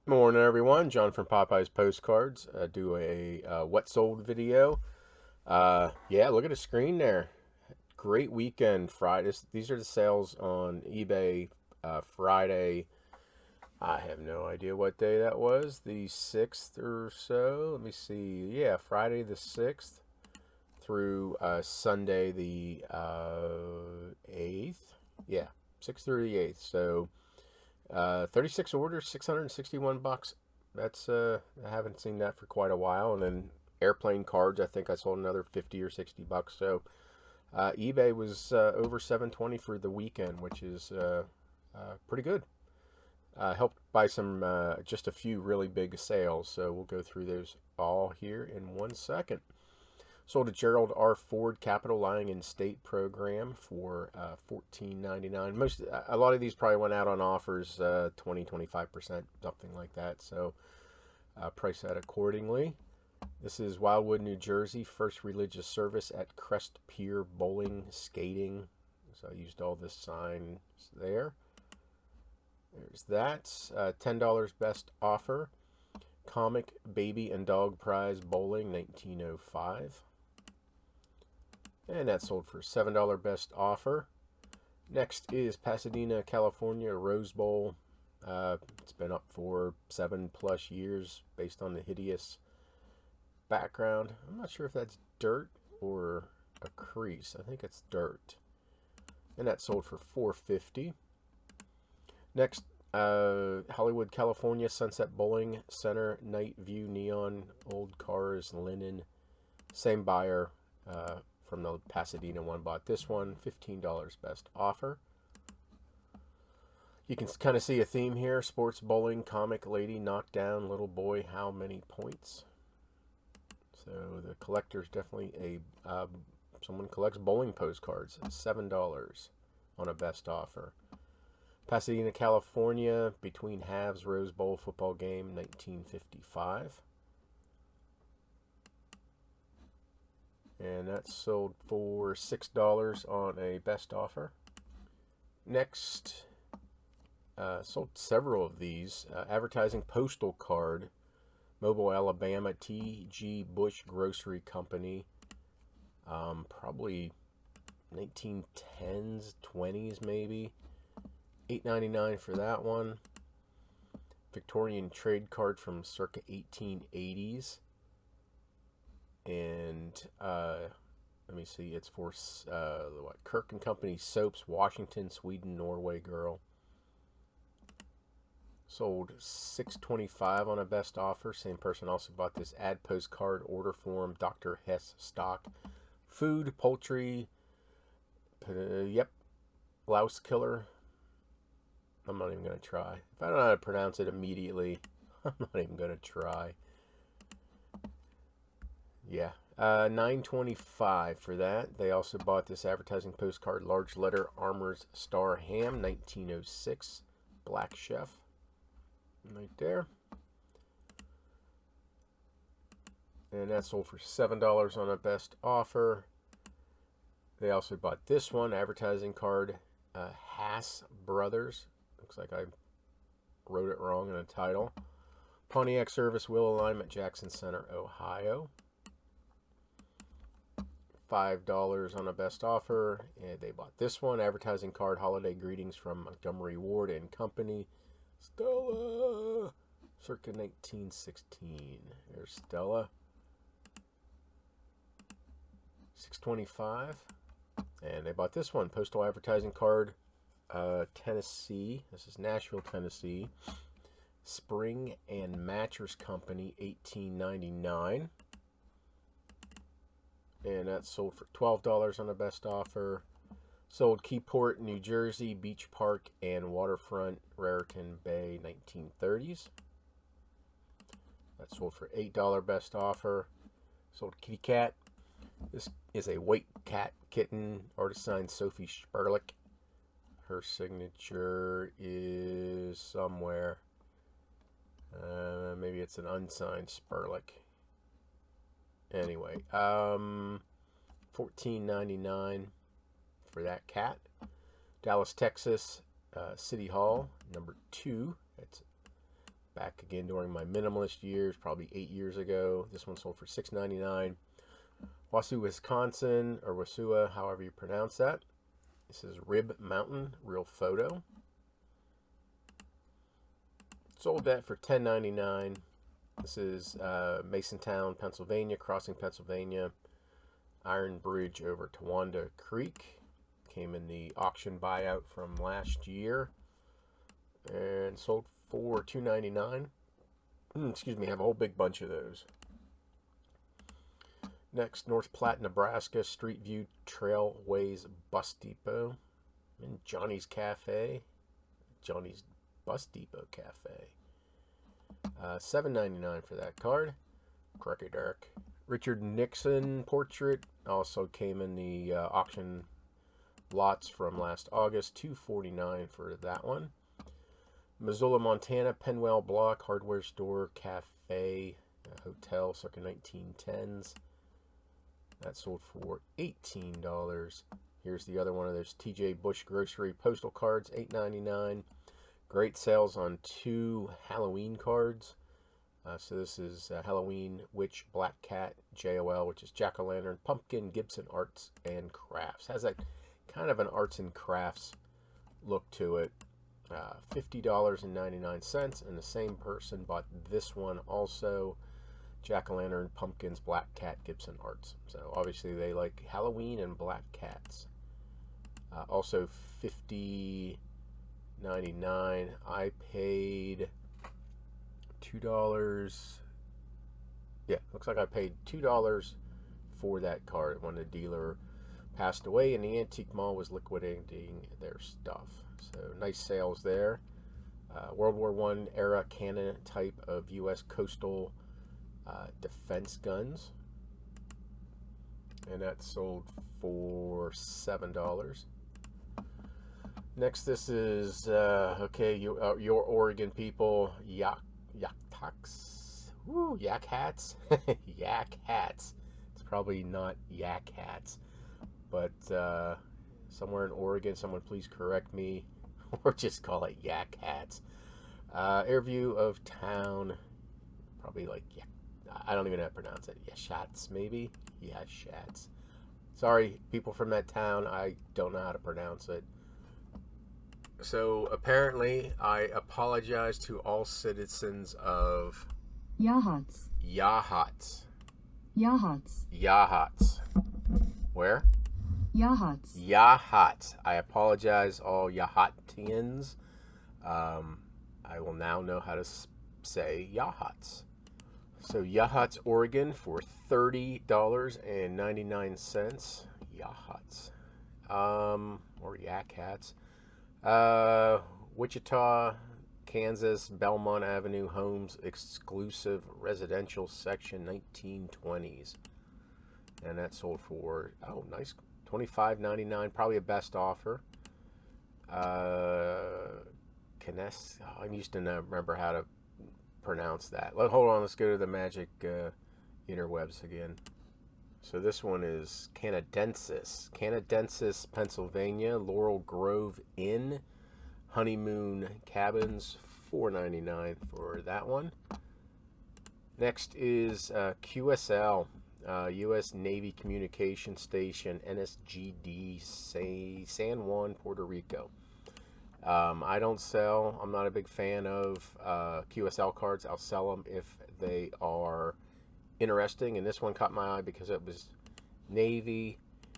Morning, everyone. John from Popeyes Postcards. Do a what sold video. Yeah, look at the screen there. Great weekend Friday. These are the sales on eBay Friday. I have no idea what day that was. The 6th or so. Let me see. Yeah, Friday the 6th through Sunday the 8th. Yeah, 6th through the 8th. So 36 orders, 661 bucks. That's I haven't seen that for quite a while. And then airplane cards, I think I sold another 50 or 60 bucks. So eBay was over 720 for the weekend, which is pretty good. Helped by some just a few really big sales. So we'll go through those all here in 1 second. Sold a Gerald R. Ford Capital Lying in State program for $14.99. A lot of these probably went out on offers 20-25%, something like that. So price that accordingly. This is Wildwood, New Jersey. First religious service at Crest Pier Bowling Skating. So I used all the signs there. There's that. $10 best offer. Comic Baby and Dog Prize Bowling 1905. And that sold for $7 best offer. Next is Pasadena, California Rose Bowl. It's been up for 7+ years based on the hideous background. I'm not sure if that's dirt or a crease. I think it's dirt. And that sold for $4.50. Next, Hollywood, California Sunset Bowling Center Night View Neon Old Cars Linen. Same buyer. From the Pasadena one bought this one. $15 best offer. You can kind of see a theme here. Sports bowling, comic lady, knockdown, little boy, how many points? So the collector's definitely someone collects bowling postcards. $7 on a best offer. Pasadena, California, between halves, Rose Bowl football game, 1955. And that's sold for $6 on a best offer. Next, sold several of these. Advertising postal card, Mobile, Alabama, T.G. Bush Grocery Company. Probably 1910s, 20s maybe. $8.99 for that one. Victorian trade card from circa 1880s. And let me see, it's for Kirk and Company soaps, Washington, Sweden, Norway girl. Sold $6.25 on a best offer. Same person also bought this ad postcard order form, Dr. Hess stock, food, poultry. Yep, louse killer. I'm not even gonna try. If I don't know how to pronounce it immediately, I'm not even gonna try. Yeah, $9.25 for that. They also bought this advertising postcard, large letter Armour's Star Ham, 1906, Black Chef, right there. And that sold for $7 on a best offer. They also bought this one, advertising card, Haas Brothers. Looks like I wrote it wrong in the title. Pontiac Service Wheel Alignment, Jackson Center, Ohio. $5 on a best offer. And they bought this one, advertising card, holiday greetings from Montgomery Ward and Company, Stella, circa 1916. There's Stella. $6.25. And they bought this one, postal advertising card, Tennessee. This is Nashville, Tennessee. Spring and Mattress Company, $18.99. And that sold for $12 on a best offer. Sold Keyport, New Jersey, Beach Park, and Waterfront, Raritan Bay, 1930s. That sold for $8 best offer. Sold Kitty Cat. This is a white cat kitten, artist signed Sophie Sperlich. Her signature is somewhere. Maybe it's an unsigned Sperlich. Anyway, $14.99 for that cat. Dallas, Texas, City Hall, number 2. That's back again during my minimalist years, probably 8 years ago. This one sold for $6.99. Wausau, Wisconsin, or Wasua, however you pronounce that. This is Rib Mountain, real photo. Sold that for $10.99. This is Masontown, Pennsylvania, Crossing, Pennsylvania. Iron Bridge over Towanda Creek. Came in the auction buyout from last year. And sold for $2.99. Excuse me, I have a whole big bunch of those. Next, North Platte, Nebraska, Street View Trailways Bus Depot. And Johnny's Cafe. Johnny's Bus Depot Cafe. $7.99 for that card. Cracky Dark. Richard Nixon portrait also came in the auction lots from last August. $2.49 for that one. Missoula, Montana, Penwell Block Hardware Store Cafe Hotel, circa 1910s. That sold for $18. Here's the other one of those TJ Bush Grocery postal cards, $8.99. Great sales on 2 Halloween cards. So this is Halloween Witch Black Cat JOL, which is Jack-O-Lantern, Pumpkin, Gibson Arts and Crafts. Has that kind of an arts and crafts look to it. $50.99, and the same person bought this one also. Jack-O-Lantern, Pumpkins, Black Cat, Gibson Arts. So obviously they like Halloween and black cats. Also $50.99. I paid $2. Yeah, looks like I paid $2 for that card when the dealer passed away and the antique mall was liquidating their stuff. So nice sales there. World War I era cannon type of U.S. coastal defense guns. And that sold for $7. Next, this is, okay, your Oregon people, Yak hats. Yak hats. It's probably not yak hats, but somewhere in Oregon, someone please correct me, or just call it yak hats. Air view of town, probably like, yeah, I don't even know how to pronounce it. Yashats, maybe? Yashats. Sorry, people from that town, I don't know how to pronounce it. So apparently, I apologize to all citizens of Yahats. Yahats. Yahats. Yahats. Where? Yahats. Yahats. I apologize, all Yahatians. I will now know how to say Yahats. So Yahats, Oregon for $30.99. Yahats. Or Yak Hats. Wichita, Kansas, Belmont Avenue Homes exclusive residential section, 1920s. And that sold for, oh, nice, $25.99, probably a best offer. Kness, I used to remember how to pronounce that. Hold on, let's go to the magic interwebs again. So this one is Canadensis, Pennsylvania, Laurel Grove Inn, Honeymoon Cabins, $4.99 for that one. Next is QSL, U.S. Navy Communication Station, NSGD, San Juan, Puerto Rico. I don't sell. I'm not a big fan of QSL cards. I'll sell them if they are interesting, and this one caught my eye because it was Navy,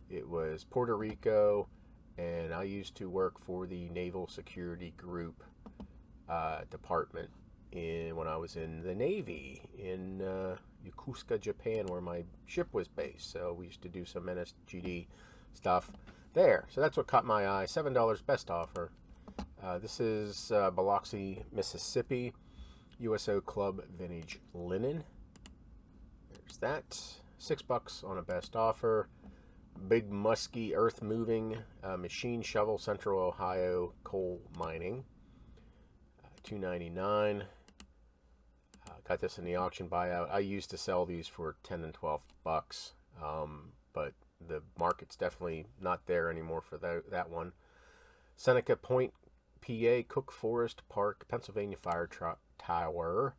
it was Puerto Rico, and I used to work for the Naval Security Group department when I was in the Navy in Yokosuka, Japan, where my ship was based. So we used to do some NSGD stuff there. So that's what caught my eye. $7 best offer. This is Biloxi, Mississippi, USO Club Vintage Linen. There's that. $6 on a best offer. Big musky earth moving machine shovel, Central Ohio coal mining. $2.99. Got this in the auction buyout. I used to sell these for $10 and $12, but the market's definitely not there anymore for that one. Seneca Point, PA, Cook Forest Park, Pennsylvania fire truck Tower,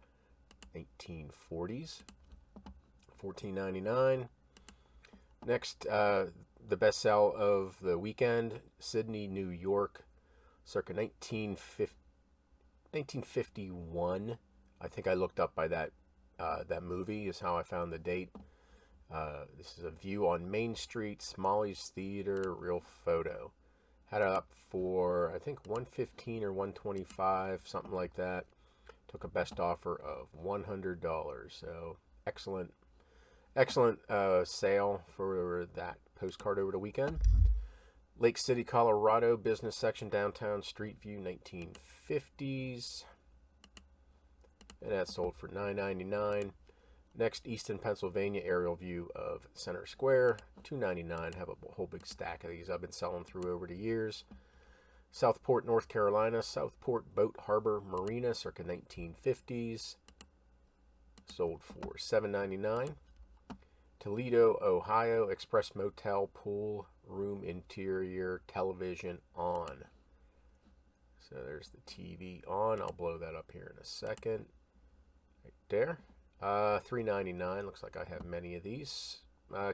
1940s, $14.99. Next, the best sell of the weekend, Sydney, New York, circa 1951. I think I looked up by that movie is how I found the date. This is a view on Main Street, Smalley's Theater, real photo. Had it up for, I think, $115 or $125, something like that. Took a best offer of $100. So excellent sale for that postcard over the weekend. Lake City, Colorado, business section, downtown, street view, 1950s. And that sold for $9.99. Next, Easton, Pennsylvania, aerial view of Center Square, $2.99. Have a whole big stack of these I've been selling through over the years. Southport, North Carolina, Southport Boat Harbor Marina, circa 1950s. Sold for $7.99. Toledo, Ohio, Express Motel, pool, room interior, television on. So there's the TV on. I'll blow that up here in a second. Right there. $3.99. Looks like I have many of these.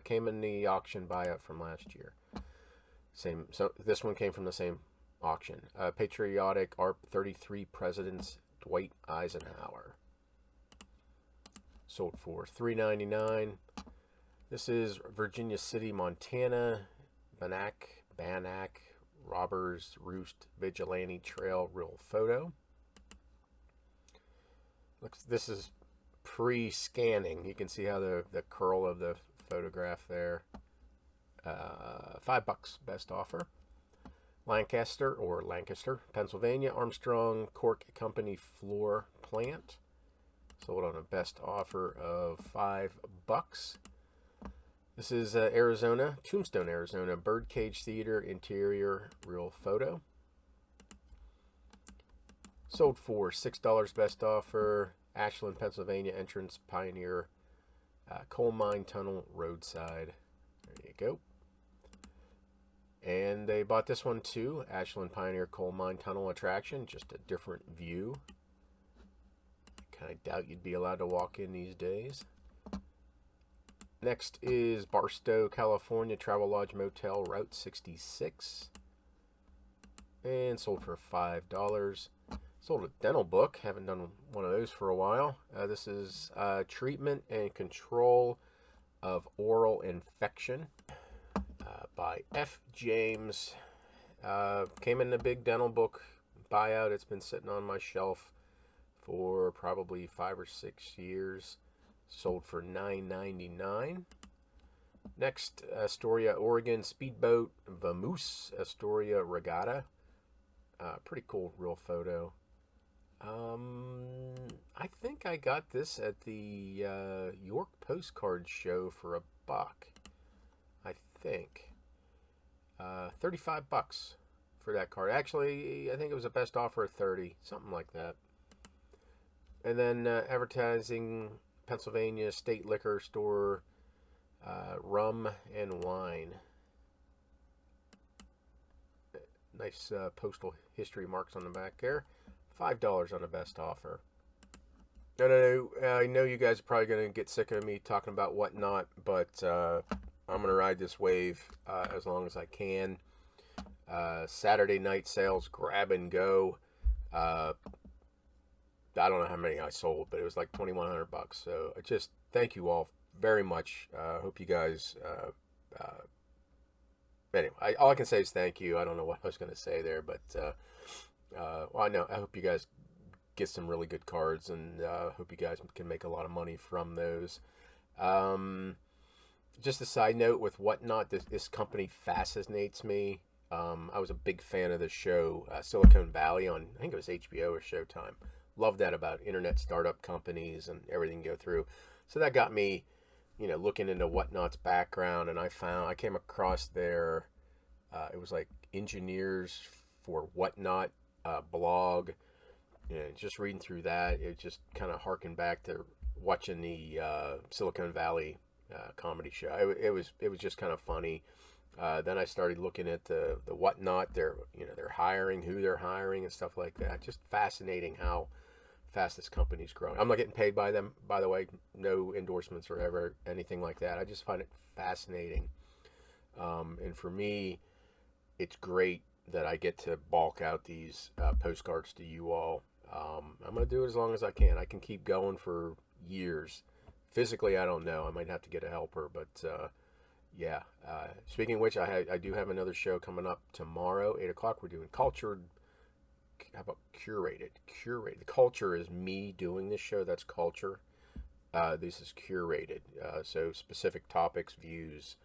Came in the auction buyout from last year. Same. So this one came from the same auction. Patriotic ARP 33 Presidents Dwight Eisenhower. Sold for $3.99. This is Virginia City, Montana. Bannack Robbers Roost Vigilante Trail real photo. This is pre-scanning. You can see how the curl of the photograph there. $5 best offer. Lancaster, Pennsylvania, Armstrong Cork Company floor plant. Sold on a best offer of $5. This is Arizona, Tombstone, Arizona, Birdcage Theater interior real photo. Sold for $6 best offer. Ashland, Pennsylvania, entrance Pioneer coal mine tunnel roadside. There you go. And they bought this one too, Ashland Pioneer coal mine tunnel attraction, just a different view. Kind of doubt you'd be allowed to walk in these days. Next is Barstow, California, Travelodge Motel, Route 66. And sold for $5. Sold a dental book. Haven't done one of those for a while. This is Treatment and Control of Oral Infection by F. James. Came in a big dental book buyout. It's been sitting on my shelf for probably 5 or 6 years. Sold for $9.99. Next, Astoria, Oregon, Speedboat, Vamoose, Astoria Regatta. Pretty cool real photo. I think I got this at the York Postcard show for $1. I think. $35 for that card. Actually, I think it was a best offer of $30, something like that. And then advertising, Pennsylvania State Liquor Store, rum and wine. Nice postal history marks on the back there. $5 on the best offer. I know you guys are probably going to get sick of me talking about WhatNot, but I'm going to ride this wave as long as I can. Saturday night sales, grab and go. I don't know how many I sold, but it was like $2,100. So I just thank you all very much. Hope you guys. Anyway, all I can say is thank you. I don't know what I was going to say there, but well, I hope you guys get some really good cards, and hope you guys can make a lot of money from those. Just a side note with WhatNot, this company fascinates me. I was a big fan of the show Silicon Valley on, I think it was HBO or Showtime. Love that about internet startup companies and everything go through. So that got me, looking into WhatNot's background, and I came across their, it was like Engineers for WhatNot blog, and just reading through that, it just kind of harkened back to watching the Silicon Valley comedy show. It was just kind of funny. Then I started looking at the WhatNot, they're hiring, who they're hiring, and stuff like that. Just fascinating how fast this company's growing. I'm not getting paid by them, by the way. No endorsements or ever anything like that. I just find it fascinating. And for me, it's great that I get to bulk out these postcards to you all. I'm going to do it as long as I can. I can keep going for years. Physically, I don't know. I might have to get a helper, but yeah. Speaking of which, I do have another show coming up tomorrow, 8 o'clock. We're doing cultured. How about curated? Curated. The culture is me doing this show. That's culture. This is curated. So specific topics, views,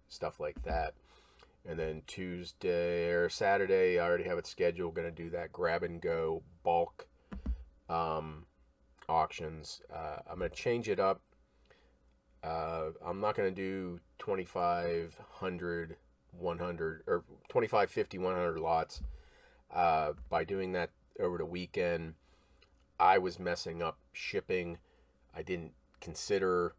stuff like that. And then Tuesday or Saturday, I already have it scheduled. Going to do that grab and go bulk auctions. I'm going to change it up. I'm not going to do 2,500, 100, or 25, 50, 100 lots. By doing that over the weekend, I was messing up shipping. I didn't consider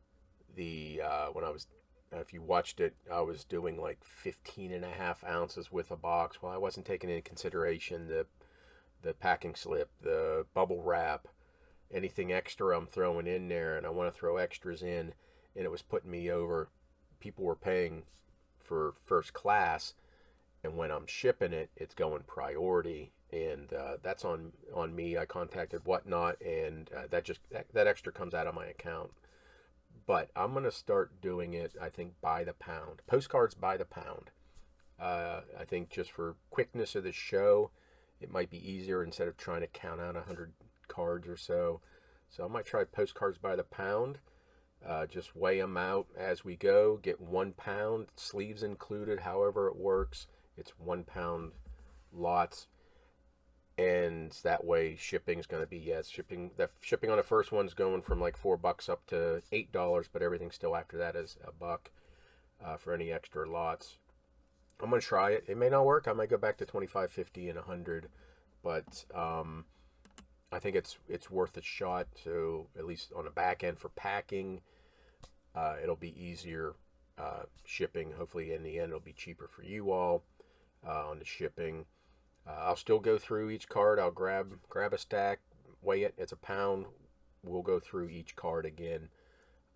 the, when I was, if you watched it, I was doing like 15.5 ounces with a box. Well, I wasn't taking into consideration the packing slip, the bubble wrap, anything extra I'm throwing in there, and I want to throw extras in, and it was putting me over. People were paying for first class, and when I'm shipping it, it's going priority, and that's on me. I contacted WhatNot, and that extra comes out of my account. But I'm gonna start doing it, I think, by the pound. Postcards by the pound. I think just for quickness of the show, it might be easier instead of trying to count out 100 cards or so. So I might try postcards by the pound. Just weigh them out as we go. Get 1 pound, sleeves included, however it works. It's 1 pound lots, and that way shipping is going to be shipping. The shipping on the first one's going from like $4 up to $8, but everything still after that is $1 for any extra lots. I'm going to try it. It may not work. I might go back to 25, 50, and 100, but I think it's worth a shot. So at least on the back end for packing, it'll be easier shipping. Hopefully in the end it'll be cheaper for you all on the shipping. I'll still go through each card. I'll grab a stack, weigh it. It's a pound. We'll go through each card again.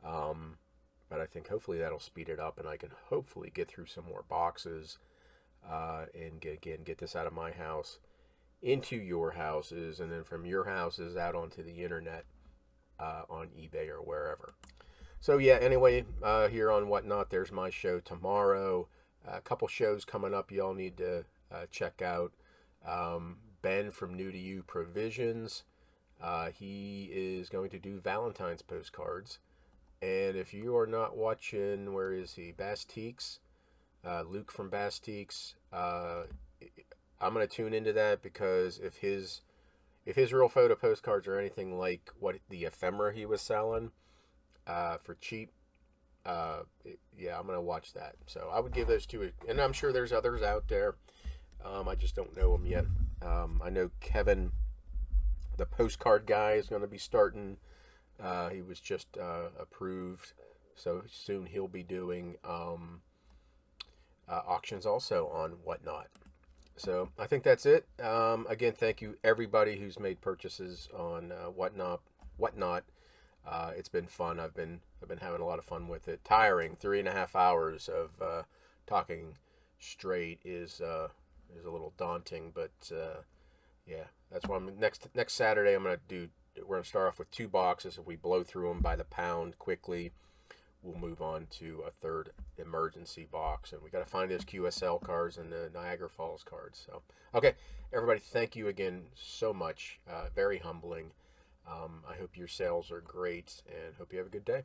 But I think hopefully that'll speed it up, and I can hopefully get through some more boxes and get this out of my house into your houses, and then from your houses out onto the internet on eBay or wherever. So yeah, anyway, here on WhatNot, there's my show tomorrow. A couple shows coming up y'all need to check out. Ben from New to You Provisions, he is going to do Valentine's postcards. And if you are not watching, where is he? Bastiques, Luke from Bastiques. I'm going to tune into that, because if his real photo postcards are anything like what the ephemera he was selling for cheap, yeah, I'm going to watch that. So I would give those two, and I'm sure there's others out there. I just don't know them yet. I know Kevin, the postcard guy, is going to be starting. He was just approved, so soon he'll be doing auctions also on WhatNot. So I think that's it. Again, thank you everybody who's made purchases on WhatNot. It's been fun. I've been having a lot of fun with it. Tiring. 3.5 hours of talking straight is a little daunting, but yeah, that's why next Saturday we're gonna start off with 2 boxes. If we blow through them by the pound quickly, we'll move on to a third emergency box, and we got to find those QSL cards and the Niagara Falls cards. So, okay, everybody, thank you again so much. Very humbling. I hope your sales are great, and hope you have a good day.